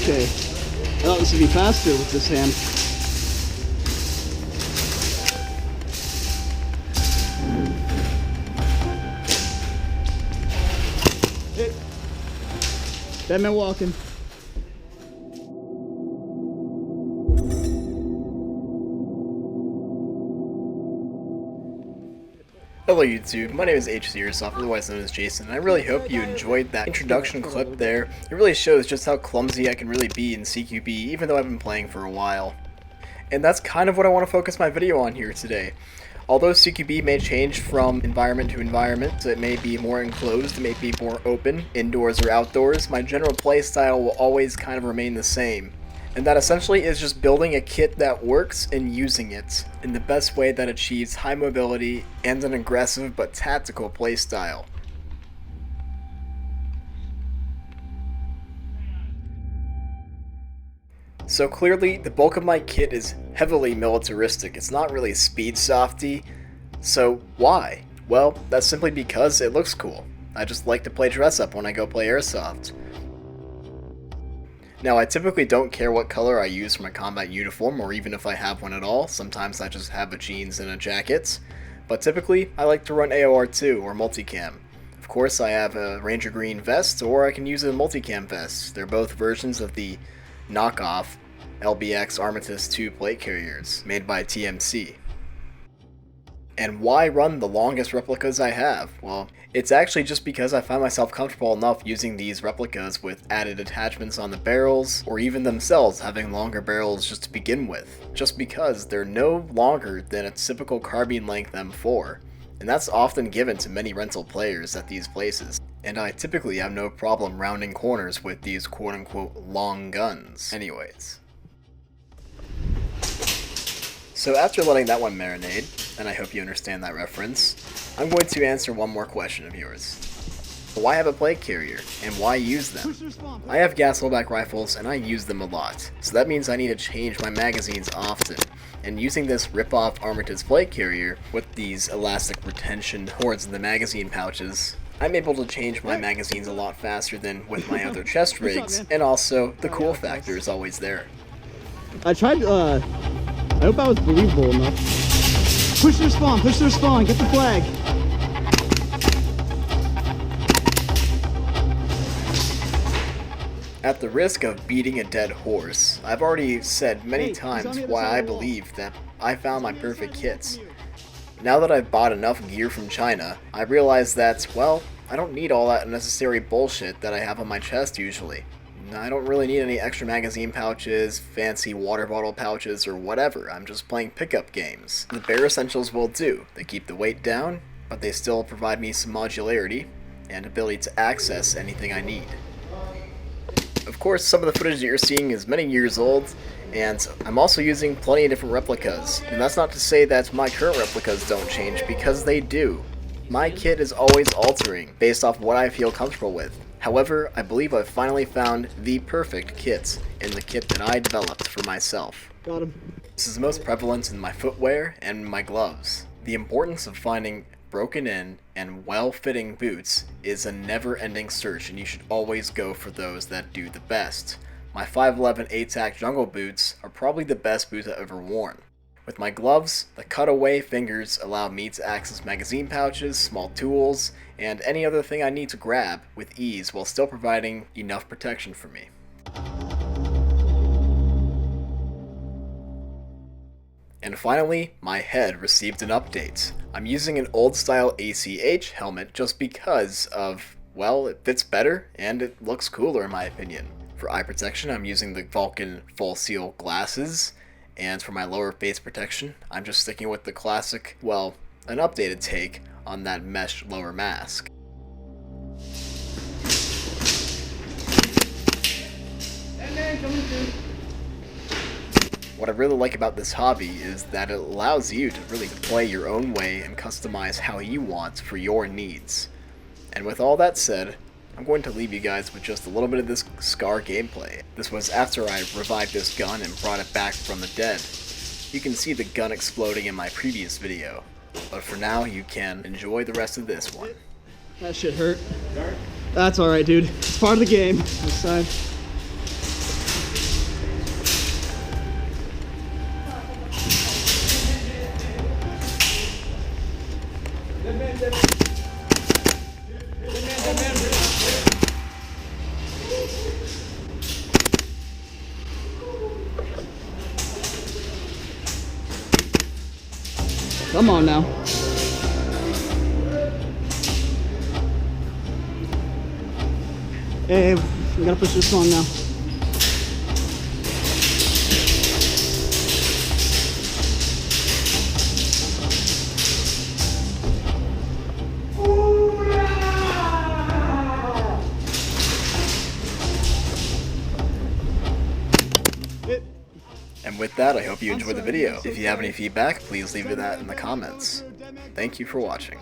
okay. I thought this would be faster with this hand. Hey. Dead man walking. Hello YouTube, my name is HC Airsoft, otherwise known as Jason, and I really hope you enjoyed that introduction clip there. It really shows just how clumsy I can really be in CQB, even though I've been playing for a while. And that's kind of what I want to focus my video on here today. Although CQB may change from environment to environment, so it may be more enclosed, it may be more open, indoors or outdoors, my general playstyle will always kind of remain the same. And that essentially is just building a kit that works and using it in the best way that achieves high mobility and an aggressive but tactical playstyle. So clearly, the bulk of my kit is heavily militaristic. It's not really speed softy. So why? Well, that's simply because it looks cool. I just like to play dress up when I go play airsoft. Now, I typically don't care what color I use for my combat uniform, or even if I have one at all. Sometimes I just have a jeans and a jacket. But typically, I like to run AOR2 or multicam. Of course, I have a Ranger Green vest, or I can use a multicam vest. They're both versions of the knockoff LBX Armistice 2 plate carriers, made by TMC. And why run the longest replicas I have? Well, it's actually just because I find myself comfortable enough using these replicas with added attachments on the barrels, or even themselves having longer barrels just to begin with, just because they're no longer than a typical carbine length M4, and that's often given to many rental players at these places. And I typically have no problem rounding corners with these quote-unquote long guns. Anyways. So after letting that one marinate, and I hope you understand that reference, I'm going to answer one more question of yours. Why have a plate carrier, and why use them? I have gas holdback rifles, and I use them a lot, so that means I need to change my magazines often. And using this rip-off Armistice plate carrier, with these elastic retention cords in the magazine pouches, I'm able to change my magazines a lot faster than with my other chest rigs, and also, the cool factor is always there. I tried, I hope I was believable enough. Push their spawn, get the flag. At the risk of beating a dead horse, I've already said many times why I believe that I found my perfect kits. Now that I've bought enough gear from China, I realize that, well, I don't need all that unnecessary bullshit that I have on my chest usually. I don't really need any extra magazine pouches, fancy water bottle pouches, or whatever. I'm just playing pickup games. The bare essentials will do. They keep the weight down, but they still provide me some modularity and ability to access anything I need. Of course, some of the footage that you're seeing is many years old, and I'm also using plenty of different replicas. And that's not to say that my current replicas don't change, because they do. My kit is always altering based off what I feel comfortable with. However, I believe I've finally found the perfect kit in the kit that I developed for myself. Got him. This is most prevalent in my footwear and my gloves. The importance of finding broken in and well-fitting boots is a never-ending search, and you should always go for those that do the best. My 511 ATAC jungle boots are probably the best boots I've ever worn. With my gloves, the cutaway fingers allow me to access magazine pouches, small tools, and any other thing I need to grab with ease while still providing enough protection for me. And finally, my head received an update. I'm using an old style ACH helmet just because of, well, it fits better and it looks cooler in my opinion. For eye protection, I'm using the Vulcan Full Seal glasses. And for my lower face protection, I'm just sticking with the classic, well, an updated take on that mesh lower mask. What I really like about this hobby is that it allows you to really play your own way and customize how you want for your needs. And with all that said, I'm going to leave you guys with just a little bit of this SCAR gameplay. This was after I revived this gun and brought it back from the dead. You can see the gun exploding in my previous video, but for now you can enjoy the rest of this one. That shit hurt. That's alright, dude. It's part of the game this time. Come on now. Hey, we gotta push this one now. And with that, I hope you enjoyed the video. If you have any feedback, please leave that in the comments. Thank you for watching.